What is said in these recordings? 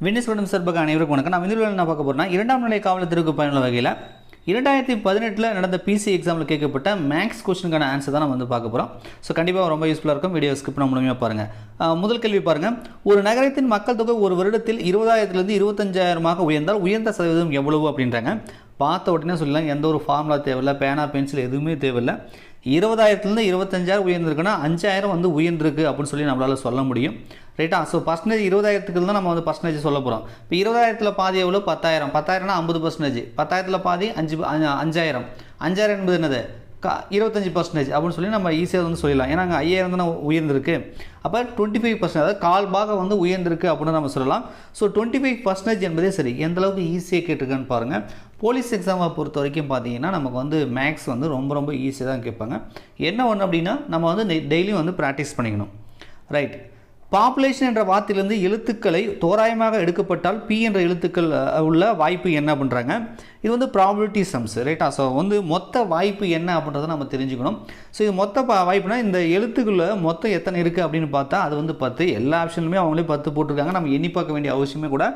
விண்ணிஸ்வரம் சார்பாக அனைவருக்கும் வணக்கம். நான் இந்த என்ன பார்க்க போகிறேன்னா, இரண்டாம் நிலை காவலத்திற்கு பயனுள்ள வகையில் 2018 நடந்த பிசி எக்ஸாமில் கேட்கப்பட்ட மேக்ஸ் கொஸ்டினுக்கான ஆன்சர் தான் நம்ம வந்து பார்க்க போகிறோம். ஸோ கண்டிப்பாக ரொம்ப யூஸ்ஃபுல்லாக இருக்கும். வீடியோ ஸ்கிப் பண்ண முழுமையாக பாருங்கள். முதல் கேள்வி பாருங்கள். ஒரு நகரத்தின் மக்கள் தொகை ஒரு வருடத்தில் 20,000 25,000 உயர்ந்தால் உயர்ந்த சதவீதம் எவ்வளவு அப்படின்றாங்க. பார்த்த உடனே சொல்லலாம், எந்த ஒரு ஃபார்முலா தேவையில்லை, பேனா பென்சில் எதுவுமே தேவையில்லை. 20,000 25,000 உயர்ந்திருக்குன்னா 5,000 வந்து உயர்ந்திருக்கு அப்படின்னு சொல்லி நம்மளால் சொல்ல முடியும். ரைட்டா? ஸோ பர்சன்டேஜ் 20,000க்கு தான் நம்ம வந்து பர்சன்டேஜ் சொல்ல போகிறோம். இப்போ 20,000ல் பாதி எவ்வளோ? 10,000. 10,000னா 50%. 10,000ல் பாதி 5,000. 5,000 என்பது என்னது? 25% அப்படின்னு சொல்லி நம்ம ஈஸியாக வந்து சொல்லிடலாம். ஏன்னா அங்கே 5,000 தானே உயர்ந்திருக்கு. அப்போ 25%, அதாவது கால் பாகம் வந்து உயர்ந்திருக்கு அப்படின்னு நம்ம சொல்லலாம். ஸோ 25% என்பதே சரி. எந்த அளவுக்கு ஈஸியாக கேட்டிருக்கான்னு பாருங்கள். போலீஸ் எக்ஸாமை பொறுத்த வரைக்கும் பார்த்தீங்கன்னா நமக்கு வந்து மேக்ஸ் வந்து ரொம்ப ஈஸியாக தான் கேட்பாங்க. என்ன ஒன்று அப்படின்னா, நம்ம வந்து டெய்லியும் வந்து ப்ராக்டிஸ் பண்ணிக்கணும். ரைட். பாப்புலேஷன் என்ற வார்த்தையிலிருந்து எழுத்துக்களை தோராயமாக எடுக்கப்பட்டால் பி என்ற எழுத்துக்கள் உள்ள வாய்ப்பு என்ன அப்படின்றாங்க. இது வந்து ப்ராபபிலிட்டி சம்ஸ். ரைட்டா? ஸோ வந்து மொத்த வாய்ப்பு என்ன அப்படின்றத நம்ம தெரிஞ்சுக்கணும். ஸோ இது மொத்த வாய்ப்புனா இந்த எழுத்துக்களில் மொத்தம் எத்தனை இருக்குது அப்படின்னு பார்த்தா அது வந்து 10. எல்லா ஆப்ஷன்லுமே அவங்களே 10 போட்டிருக்காங்க. நம்ம எண்ணி பார்க்க வேண்டிய அவசியமே கூட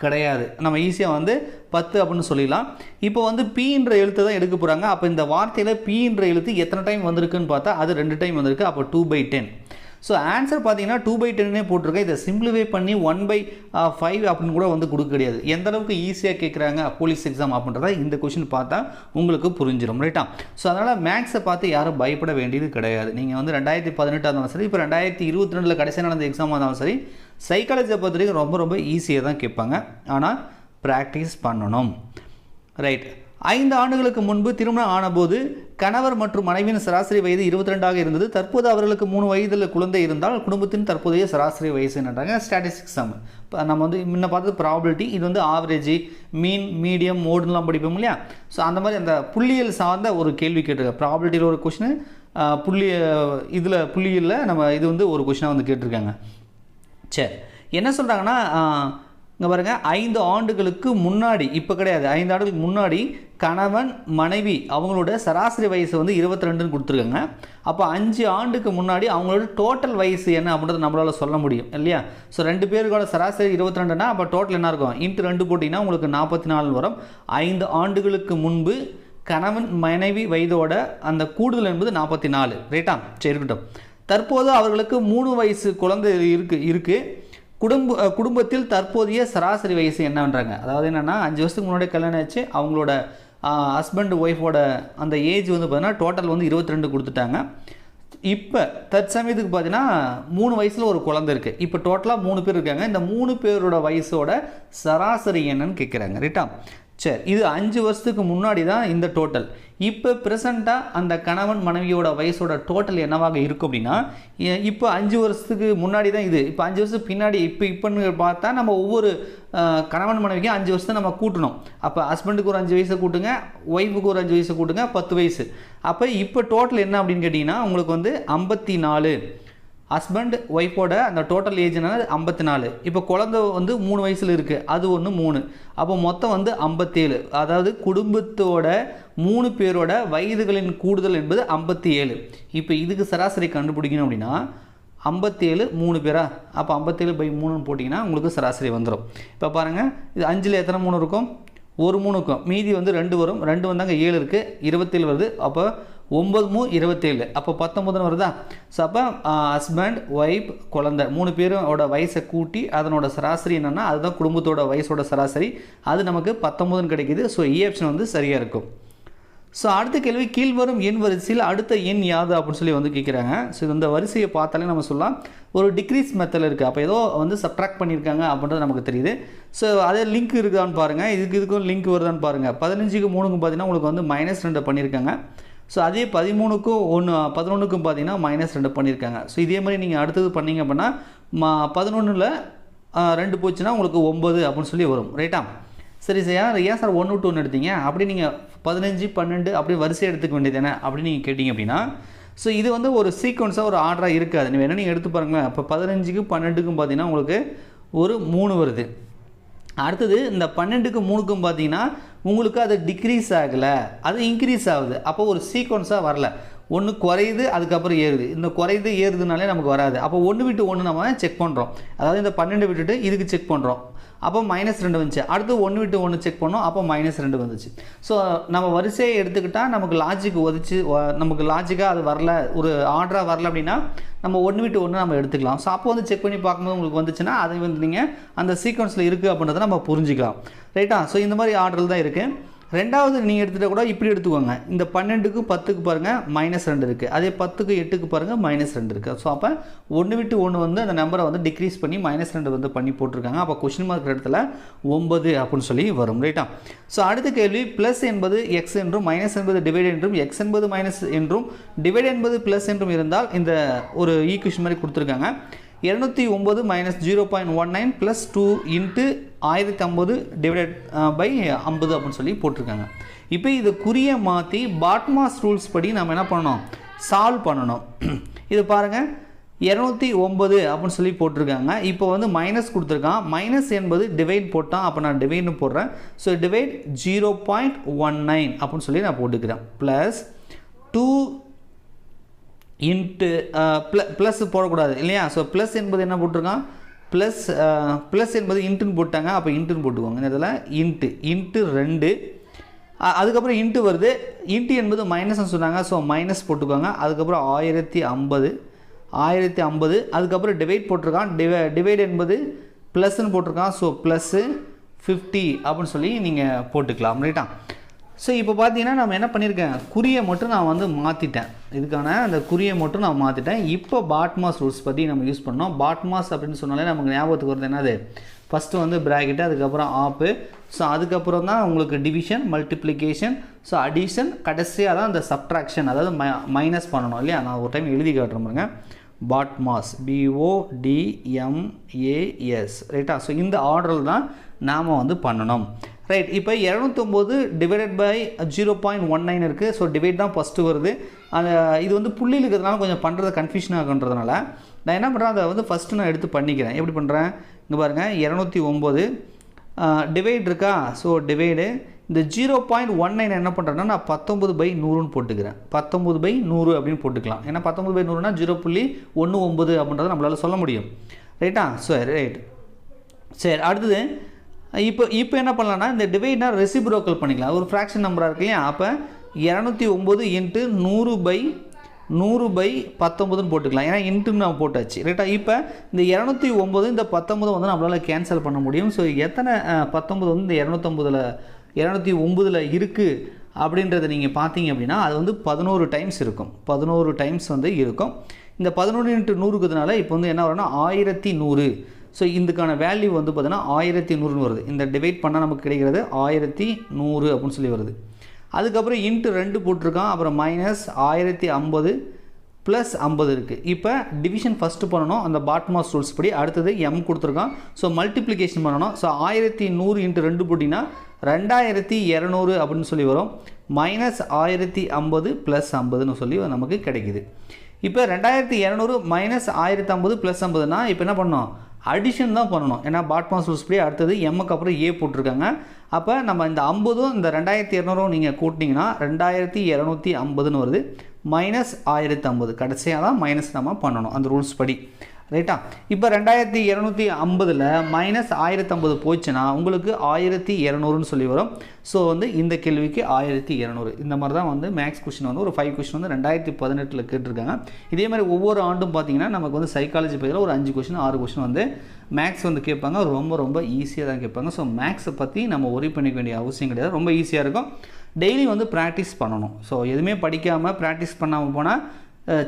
கிடையாது. நம்ம ஈஸியாக வந்து 10 அப்படின்னு சொல்லிடலாம். இப்போ வந்து பீன்ற எழுத்து தான் எடுக்க போகிறாங்க. அப்போ இந்த வார்த்தையில் பீன்ற எழுத்து எத்தனை டைம் வந்திருக்குன்னு பார்த்தா அது 2 டைம் வந்திருக்கு. அப்போ 2/10. ஸோ ஆன்சர் பார்த்தீங்கன்னா 2/10 போட்டிருக்கேன். இதை சிம்பிளிஃபை பண்ணி 1/5 அப்படின்னு கூட வந்து கொடுக்க கிடையாது. எந்த அளவுக்கு ஈஸியாக கேட்குறாங்க போலீஸ் எக்ஸாம் அப்படின்றத இந்த கொஷின் பார்த்தா உங்களுக்கு புரிஞ்சிடும். ரைட்டா? ஸோ அதனால் மேக்ஸை பார்த்து யாரும் பயப்பட வேண்டியது கிடையாது. நீங்கள் வந்து 2018 இருந்தாலும் சரி, இப்போ 2022 கடைசியாக நடந்த எக்ஸாம் இருந்தாலும் சரி, சைக்காலஜியை பொறுத்த வரைக்கும் ரொம்ப ஈஸியாக தான் கேட்பாங்க. ஆனால் ப்ராக்டிஸ் பண்ணணும். ரைட். 5 ஆண்டுகளுக்கு முன்பு திருமணம் ஆனபோது கணவர் மற்றும் மனைவியின் சராசரி வயது 22 இருந்தது. தற்போது அவர்களுக்கு 3 வயதில் குழந்தை இருந்தால் குடும்பத்தின் தற்போதைய சராசரி வயசு என்னன்றாங்க. Statistics some. இப்போ நம்ம வந்து முன்ன பார்த்தது ப்ராபபிலிட்டி, இது வந்து ஆவரேஜ், மீன், மீடியம், மோடுலாம் படிப்போம் இல்லையா? ஸோ அந்த மாதிரி அந்த புள்ளியல் சார்ந்த ஒரு கேள்வி கேட்டிருக்காங்க. ப்ராபபிலிட்டியில் ஒரு கொஷின், புள்ளியலில் நம்ம இது வந்து ஒரு கொஷினாக வந்து கேட்டிருக்காங்க. சரி, என்ன சொல்கிறாங்கன்னா, இங்கே பாருங்கள், 5 ஆண்டுகளுக்கு முன்னாடி, இப்போ கிடையாது, 5 ஆண்டுகளுக்கு முன்னாடி கணவன் மனைவி அவங்களோட சராசரி வயசு வந்து 22ன்னு கொடுத்துருக்காங்க. அப்போ 5 ஆண்டுக்கு முன்னாடி அவங்களோட டோட்டல் வயசு என்ன அப்படின்றத நம்மளால் சொல்ல முடியும் இல்லையா? ஸோ 2 பேருக்கோட சராசரி 22னா அப்போ டோட்டல் என்ன இருக்கும்? இன்ட்டு 2 போட்டிங்கன்னா உங்களுக்கு 44 வரும். 5 ஆண்டுகளுக்கு முன்பு கணவன் மனைவி வயதோட அந்த கூடுதல் என்பது 44. ரைட்டா? சரி, இருக்கட்டும். தற்போது அவர்களுக்கு 3 வயசு குழந்தை இருக்குது. குடும்பத்தில் தற்போதைய சராசரி வயசு என்னன்றாங்க. அதாவது என்னென்னா, 5 வருஷத்துக்கு முன்னாடி கல்யாணம் ஆச்சு, அவங்களோட ஹஸ்பண்ட் ஒய்ஃபோட அந்த ஏஜ் வந்து பார்த்தீங்கன்னா டோட்டல் வந்து 22 கொடுத்துட்டாங்க. இப்போ தற்சமயத்துக்கு பார்த்தீங்கன்னா 3 வயசில் ஒரு குழந்தை இருக்குது. இப்போ டோட்டலாக 3 பேர் இருக்காங்க. இந்த 3 பேரோட வயசோட சராசரி என்னன்னு கேட்குறாங்க. ரைட்டா? சரி, இது 5 வருஷத்துக்கு முன்னாடி தான் இந்த டோட்டல். இப்போ ப்ரெசண்ட்டாக அந்த கணவன் மனைவியோட வயசோட டோட்டல் என்னவாக இருக்கும் அப்படின்னா, இப்போ 5 வருஷத்துக்கு முன்னாடி தான் இது. இப்போ 5 வருஷத்துக்கு பின்னாடி இப்போன்னு பார்த்தா நம்ம ஒவ்வொரு கணவன் மனைவிக்கும் 5 வருஷத்தை நம்ம கூட்டணும். அப்போ ஹஸ்பண்டுக்கு ஒரு 5 வயசை கூட்டுங்க, ஒய்ஃபுக்கு ஒரு 5 வயசை கூட்டுங்க, 10 வயசு. அப்போ இப்போ டோட்டல் என்ன அப்படின்னு கேட்டிங்கன்னா உங்களுக்கு வந்து 54. ஹஸ்பண்ட் ஒய்ஃபோட அந்த டோட்டல் ஏஜ் என்னன்னா 54. இப்போ குழந்தை வந்து 3 வயசில் இருக்குது, அது ஒன்று 3. அப்போ மொத்தம் வந்து 57. அதாவது குடும்பத்தோட 3 பேரோட வயதுகளின் கூடுதல் என்பது 57. இப்போ இதுக்கு சராசரி கண்டுபிடிக்கணும் அப்படின்னா 57 3 பேரா? அப்போ 57/3 போட்டிங்கன்னா உங்களுக்கு சராசரி வந்துடும். இப்போ பாருங்கள், இது 5ல் எத்தனை 3 இருக்கும்? ஒரு 3 இருக்கும். மீதி வந்து 2 வரும். 2 வந்தாங்க 7 இருக்குது, 27 வருது. அப்போ 9 3 27. அப்போ 19 வருதா? ஸோ அப்போ ஹஸ்பண்ட் ஒய்ஃப் குழந்தை 3 பேரோட வயசை கூட்டி அதனோட சராசரி என்னென்னா அதுதான் குடும்பத்தோட வயசோட சராசரி. அது நமக்கு 19 கிடைக்கிது. ஸோ ஏ ஆப்ஷன் வந்து சரியாக இருக்கும். ஸோ அடுத்த கேள்வி, கீழ்வரும் எண் வரிசையில் அடுத்த எண் யாது அப்படின்னு சொல்லி வந்து கேட்குறாங்க. ஸோ இந்த வரிசையை பார்த்தாலே நம்ம சொல்லலாம் ஒரு டிக்ரீஸ் மெத்தடில் இருக்குது. அப்போ ஏதோ வந்து சப்ட்ராக்ட் பண்ணியிருக்காங்க அப்படின்றது நமக்கு தெரியுது. ஸோ அதே லிங்க் இருக்குதான்னு பாருங்கள். இதுக்கும் லிங்க் வருதான்னு பாருங்கள். 15க்கு 3க்கும் பார்த்தீங்கன்னா உங்களுக்கு வந்து -2 பண்ணியிருக்காங்க. ஸோ அதே 13க்கும் 11க்கும் பார்த்தீங்கன்னா -2 பண்ணியிருக்காங்க. ஸோ இதே மாதிரி நீங்கள் அடுத்தது பண்ணிங்க அப்படின்னா 11ல் 2 போச்சுன்னா உங்களுக்கு 9 அப்படின்னு சொல்லி வரும். ரைட்டா? சரி சார், ஏன் சார் 1 to 1 எடுத்தீங்க? அப்படி நீங்கள் 15 12 அப்படி வரிசை எடுத்துக்க வேண்டியது என்ன அப்படின்னு நீங்கள் கேட்டிங்க அப்படின்னா, ஸோ இது வந்து ஒரு சீக்வன்ஸாக ஒரு ஆர்டராக இருக்காது. நீங்கள் வேணால் நீங்கள் எடுத்து பாருங்களேன். இப்போ 15க்கும் 12க்கும் பார்த்தீங்கன்னா உங்களுக்கு ஒரு 3 வருது. அடுத்தது இந்த 12க்கு 3க்கும் பார்த்தீங்கன்னா உங்களுக்கு அது டிக்ரீஸ் ஆகலை, அது இன்க்ரீஸ் ஆகுது. அப்போ ஒரு சீக்வன்ஸாக வரல. ஒன்று குறையுது அதுக்கப்புறம் ஏறுது. இந்த குறையுது ஏறுதுனாலே நமக்கு வராது. அப்போ 1 விட்டு 1 நம்ம செக் பண்ணுறோம். அதாவது இந்த 12 விட்டுட்டு இதுக்கு செக் பண்ணுறோம். அப்போ -2 வந்துச்சு. அடுத்து 1 விட்டு 1 செக் பண்ணோம். அப்போ -2 வந்துச்சு. ஸோ நம்ம வரிசையை எடுத்துக்கிட்டால் நமக்கு லாஜிக் ஒதிச்சு நமக்கு லாஜிக்காக அது வரல, ஒரு ஆர்டராக வரல அப்படின்னா நம்ம 1 விட்டு 1 நம்ம எடுத்துக்கலாம். ஸோ அப்போ வந்து செக் பண்ணி பார்க்கும்போது உங்களுக்கு வந்துச்சுன்னா அதை வந்து நீங்கள் அந்த சீக்வன்ஸில் இருக்குது அப்படின்றத நம்ம புரிஞ்சிக்கலாம். ரைட்டா? ஸோ இந்த மாதிரி ஆர்டர் தான் இருக்குது. ரெண்டாவது நீங்கள் எடுத்துகிட்ட கூட இப்படி எடுத்துக்கோங்க. இந்த 12க்கு 10க்கு பாருங்கள் -2 இருக்குது. அதே 10க்கு 8க்கு பாருங்கள் -2 இருக்குது. ஸோ அப்போ 1 விட்டு 1 வந்து அந்த நம்பரை வந்து டிக்ரீஸ் பண்ணி -2 வந்து பண்ணி போட்டிருக்காங்க. அப்போ கொஸ்டின் மார்க் இடத்துல 9 அப்படின்னு சொல்லி வரும். ரைட்டா? ஸோ அடுத்த கேள்வி, ப்ளஸ் என்பது எக்ஸ் என்றும் மைனஸ் என்பது டிவைட் என்றும் எக்ஸ் என்பது மைனஸ் என்றும் டிவைட் என்பது ப்ளஸ் என்றும் இருந்தால் இந்த ஒரு ஈக்குவேஷன் மாதிரி கொடுத்துருக்காங்க. 209 - 0.19 + 2 × 1050 டிவைடட் பை 50 அப்படின்னு சொல்லி போட்டிருக்காங்க. இப்போ இது குறிய மாற்றி பாட்மாஸ் ரூல்ஸ் படி நம்ம என்ன பண்ணணும், சால்வ் பண்ணணும். இது பாருங்கள் 209 அப்படின்னு சொல்லி போட்டிருக்காங்க. இப்போ வந்து மைனஸ் கொடுத்துருக்கான். மைனஸ் என்பது டிவைட் போட்டான். அப்போ நான் டிவைட்னு போடுறேன். ஸோ டிவைட் 0.19 அப்படின்னு சொல்லி நான் போட்டுக்கிறேன். ப்ளஸ் 2 இன்ட்டு ப்ளஸ் போடக்கூடாது இல்லையா? ஸோ ப்ளஸ் என்பது என்ன போட்டிருக்கான், ப்ளஸ் என்பது இன்ட்டுன்னு போட்டாங்க. அப்போ இன்ட்டுன்னு போட்டுக்கோங்க. இந்த இதில் இன்ட்டு 2 அதுக்கப்புறம் இன்ட்டு வருது. இன்ட்டு என்பது மைனஸ்ன்னு சொன்னாங்க. ஸோ மைனஸ் போட்டுக்கோங்க. அதுக்கப்புறம் 1050 அதுக்கப்புறம் டிவைட் போட்டிருக்கான். டிவைட் என்பது ப்ளஸ்ன்னு போட்டிருக்கான். ஸோ ப்ளஸ்ஸு 50 அப்படின்னு சொல்லி நீங்கள் போட்டுக்கலாம். ரைட்டா? ஸோ இப்போ பார்த்தீங்கன்னா நம்ம என்ன பண்ணியிருக்கேன், குறியை மட்டும் நான் வந்து மாற்றிட்டேன். இதுக்கான அந்த குறியை மட்டும் நான் மாற்றிட்டேன். இப்போ பாட்மாஸ் ரூல்ஸ் பற்றி நம்ம யூஸ் பண்ணோம். பாட்மாஸ் அப்படின்னு சொன்னாலே நமக்கு ஞாபகத்துக்கு வருது என்னது, ஃபஸ்ட்டு வந்து ப்ராக்கெட்டு, அதுக்கப்புறம் ஆப்பு, ஸோ அதுக்கப்புறம் தான் உங்களுக்கு டிவிஷன், மல்டிப்ளிகேஷன், ஸோ அடிஷன், கடைசியாக தான் அந்த சப்ட்ராக்ஷன், அதாவது மைனஸ் பண்ணணும் இல்லையா? நான் ஒரு டைம் எழுதி காட்டுறேன் பாருங்க. பாட்மாஸ் BODMAS. ரைட்டா? ஸோ இந்த ஆர்டரில் தான் நாம் வந்து பண்ணணும். ரைட்? இப்போ 209 டிவைடட் பை 0.19 இருக்குது. ஸோ டிவைட் தான் ஃபஸ்ட்டு வருது. அந்த இது வந்து புள்ளியில் இருக்கிறதுனால கொஞ்சம் பண்ணுறது கன்ஃபியூஷன் ஆகுன்றதுனால நான் என்ன பண்ணுறேன், அதை வந்து ஃபஸ்ட்டு நான் எடுத்து பண்ணிக்கிறேன். எப்படி பண்ணுறேன், இங்கே பாருங்கள் 209 டிவைட் இருக்கா? ஸோ டிவைடு இந்த 0.19 என்ன பண்ணுறேன்னா நான் 19/100ன்னு போட்டுக்கிறேன். 19/100 அப்படின்னு போட்டுக்கலாம். ஏன்னா 19/100னா 0.19 அப்படின்றத நம்மளால் சொல்ல முடியும். ரைட்டா? சரி, ரைட். சரி, அடுத்தது இப்போ என்ன பண்ணலான்னா இந்த டிவைட்னா ரெசிப்ரோக்கல் பண்ணிக்கலாம். ஒரு ஃப்ராக்ஷன் நம்பராக இருக்கு இல்லையா? அப்போ 209 × 100/19ன்னு போட்டுக்கலாம். ஏன்னா இன்ட்டுன்னு நான் போட்டாச்சு. ரைட்டா? இப்போ இந்த 209 இந்த 19 வந்து நம்மளால் கேன்சல் பண்ண முடியும். ஸோ எத்தனை 19 வந்து இந்த 209 இருக்குது அப்படின்றத நீங்கள் பார்த்தீங்க அப்படின்னா அது வந்து 11 டைம்ஸ் இருக்கும். 11 டைம்ஸ் வந்து இருக்கும். இந்த 11 × 100க்குதுனால இப்போ வந்து என்ன வரும்னா 1100. ஸோ இதுக்கான வேல்யூ வந்து பார்த்தீங்கன்னா 1100ன்னு வருது. இந்த டிவைட் பண்ணால் நமக்கு கிடைக்கிறது 1100 அப்படின்னு சொல்லி வருது. அதுக்கப்புறம் இன்ட்டு 2 போட்டிருக்கான். அப்புறம் -1050 ப்ளஸ் 50 இருக்குது. இப்போ டிவிஷன் ஃபஸ்ட்டு பண்ணணும் அந்த பாட்மாஸ் ரூல்ஸ் படி. அடுத்தது M கொடுத்துருக்கான். ஸோ மல்டிப்ளிகேஷன் பண்ணணும். ஸோ 1100 × 2 போட்டிங்கன்னா 2200 அப்படின்னு சொல்லி வரும். -1050 ப்ளஸ் 50ன்னு சொல்லி நமக்கு கிடைக்குது. இப்போ 2200 -1050 ப்ளஸ் 50னா இப்போ என்ன பண்ணணும், அடிஷன் தான் பண்ணணும். ஏன்னா பாட்மாஸ் ரூல்ஸ் படி அடுத்தது எம்முக்கு அப்புறம் ஏ போட்டிருக்காங்க. அப்போ நம்ம இந்த 50ம் இந்த 2200 நீங்கள் கூட்டிங்கன்னா 2250ன்னு வருது. -1050 கடைசியாக தான் மைனஸ் நம்ம பண்ணணும் அந்த ரூல்ஸ் படி. ரைட்டா? இப்போ 2250ல் -1050 போச்சுன்னா உங்களுக்கு 1200ன்னு சொல்லி வரும். ஸோ வந்து இந்த கேள்விக்கு 1200. இந்த மாதிரி தான் வந்து மேக்ஸ் கொஸ்டின் வந்து ஒரு 5 கொஸ்டின் வந்து 2018 கேட்டிருக்காங்க. இதே மாதிரி ஒவ்வொரு ஆண்டும் பார்த்தீங்கன்னா நமக்கு வந்து சைக்காலஜி பற்றியில் ஒரு 5 கொஸ்டின் 6 கொஸ்டின் வந்து மேக்ஸ் வந்து கேட்பாங்க. ரொம்ப ஈஸியாக தான் கேட்பாங்க. ஸோ மேக்ஸை பற்றி நம்ம ஒரி பண்ணிக்க வேண்டிய அவசியம் கிடையாது. ரொம்ப ஈஸியாக இருக்கும். டெய்லி வந்து ப்ராக்டிஸ் பண்ணணும். ஸோ எதுவுமே படிக்காமல் ப்ராக்டிஸ் பண்ணாமல் போனால்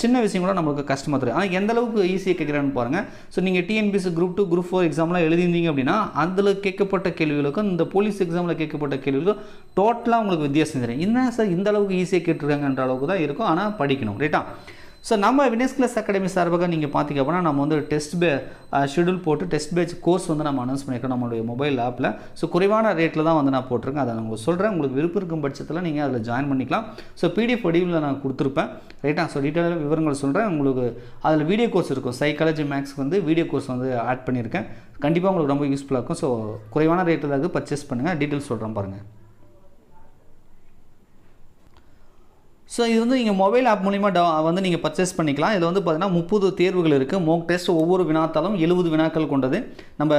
சின்ன விஷயம் கூட நம்மளுக்கு கஷ்டமாக தெரியும். ஆனால் எந்த அளவுக்கு ஈஸியாக கேட்குறான்னு பாருங்கள். ஸோ நீங்கள் TNPSC Group 2 Group 4 எக்ஸாம்லாம் எழுதியிருந்தீங்க அப்படின்னா அதில் கேட்கப்பட்ட கேள்விகளுக்கும் இந்த போலீஸ் எக்ஸாமில் கேட்கப்பட்ட கேள்விகளுக்கும் டோட்டலாக உங்களுக்கு வித்தியாசம் தெரியும். என்ன சார் இந்த அளவுக்கு ஈஸியாக கேட்டிருக்காங்கன்ற அளவுக்கு தான் இருக்கும். ஆனால் படிக்கணும். ரைட்டா? ஸோ நம்ம Winxclass அகாடமி சார்பாக நீங்கள் பார்த்திங்க அப்படின்னா நம்ம வந்து டெஸ்ட் ஷெடியூல் போட்டு டெஸ்ட் பேட்ச் கோர்ஸ் வந்து நம்ம அனௌன்ஸ் பண்ணியிருக்கோம் நம்மளுடைய மொபைல் ஆப்பில். ஸோ குறைவான ரேட்டில் தான் வந்து நான் போட்டிருக்கேன். அதை நான் உங்களுக்கு சொல்கிறேன். உங்களுக்கு விருப்பம் இருக்கும் பட்சத்தில் நீங்கள் அதில் ஜாயின் பண்ணிக்கலாம். ஸோ PDF வடிவில் நான் கொடுத்துருப்பேன். ரைட்டா? ஸோ டீட்டெயிலாக விவரங்கள் சொல்கிறேன். உங்களுக்கு அதில் வீடியோ கோர்ஸ் இருக்கும். சைக்காலஜி மேக்ஸ்க்கு வந்து வீடியோ கோர்ஸ் வந்து ஆட் பண்ணியிருக்கேன். கண்டிப்பாக உங்களுக்கு ரொம்ப யூஸ்ஃபுல்லாக இருக்கும். ஸோ குறைவான ரேட்டில் இருக்குது, பர்ச்சேஸ் பண்ணுங்கள். டீட்டெயில்ஸ் சொல்கிறேன் பாருங்கள். ஸோ இது வந்து நீங்கள் மொபைல் ஆப் மூலிமா வந்து நீங்கள் பர்ச்சேஸ் பண்ணிக்கலாம். இதில் வந்து பார்த்தீங்கன்னா 30 தேர்வுகள் இருக்குது. மோக் டெஸ்ட் ஒவ்வொரு வினாத்தாலும் 70 வினாக்கள் கொண்டது. நம்ம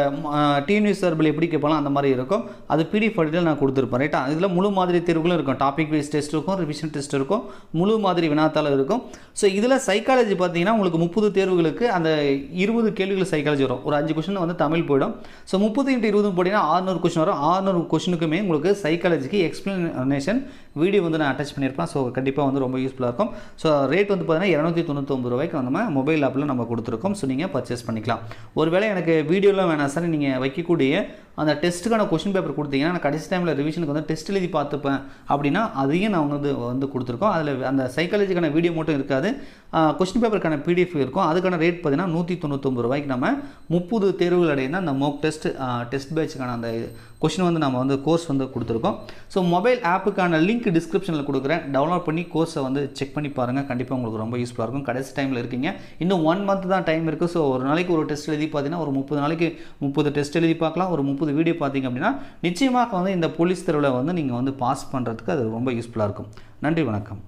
TNUSRB எப்படி கேட்பாலும் அந்த மாதிரி இருக்கும். அது PDF ஃபைலில் நான் கொடுத்துருப்பேன். ரைட்டா, இதில் முழு மாதிரி தேர்வுகளும் இருக்கும். டாபிக் வைஸ் டெஸ்ட் இருக்கும், ரிவிஷன் டெஸ்ட் இருக்கும், முழு மாதிரி வினாத்தாலும் இருக்கும். ஸோ இதில் சைக்காலஜி பார்த்தீங்கன்னா உங்களுக்கு 30 தேர்வுகளுக்கு அந்த 20 கேள்விகள் சைக்காலஜி வரும். ஒரு 5 கொஷின் வந்து தமிழ் போயிடும். ஸோ 30 × 20 போட்டிங்கன்னா 600 கொஷின் வரும். 600 கொஷினுக்குமே உங்களுக்கு சைக்காலஜிக்கு எக்ஸ்பிளனேஷன் வீடியோ வந்து நான் அட்டாச் பண்ணியிருப்பேன். ஸோ கண்டிப்பாக வந்து ரொம்ப யூஸ்ஃபுல்லாக இருக்கும். ஸோ ரேட் வந்து பார்த்தீங்கன்னா ₹299 நம்ம மொபைல் ஆப்பில் நம்ம கொடுத்துருக்கோம். ஸோ நீங்கள் பர்ச்சேஸ் பண்ணிக்கலாம். ஒருவேளை எனக்கு வீடியோலாம் வேணாம் சார், நீங்கள் வைக்கக்கூடிய அந்த டெஸ்ட்டுக்கான கொஷின் பேப்பர் கொடுத்தீங்கன்னா நான் கடைசி டைமில் ரிவிஷனுக்கு வந்து டெஸ்ட் எழுதி பார்த்துப்பேன் அப்படின்னா அதையும் நான் வந்து கொடுத்துருக்கோம். அதில் அந்த சைக்காலஜிக்கான வீடியோ மட்டும் இருக்காது, கொஷின் பேப்பருக்கான PDF இருக்கும். அதுக்கான ரேட் பார்த்தீங்கன்னா ₹199 நம்ம 30 தேர்வுகள் அடையினா அந்த மோக் டெஸ்ட் பேட்சுக்கான அந்த கொஷின் வந்து நம்ம வந்து கோர்ஸ் வந்து கொடுத்துருக்கோம். ஸோ மொபைல் ஆப்புக்கான லிங்க் டிஸ்கிரிப்ஷனில் கொடுக்குறேன். டவுன்லோட் பண்ணி கோர்ஸை வந்து செக் பண்ணி பாருங்கள். கண்டிப்பாக உங்களுக்கு ரொம்ப யூஸ்ஃபுல்லாக இருக்கும். கடைசி டைமில் இருக்கீங்க, இன்னும் 1 மந்த் தான் டைம் இருக்குது. ஸோ ஒரு நாளைக்கு ஒரு டெஸ்ட் எழுதி பார்த்தீங்கன்னா ஒரு 30 நாளைக்கு 30 டெஸ்ட் எழுதி பார்க்கலாம். ஒரு 30 வீடியோ பார்த்தீங்க அப்படின்னா நிச்சயமாக வந்து இந்த போலீஸ் தேர்வில் வந்து நீங்கள் வந்து பாஸ் பண்ணுறதுக்கு அது ரொம்ப யூஸ்ஃபுல்லாக இருக்கும். நன்றி, வணக்கம்.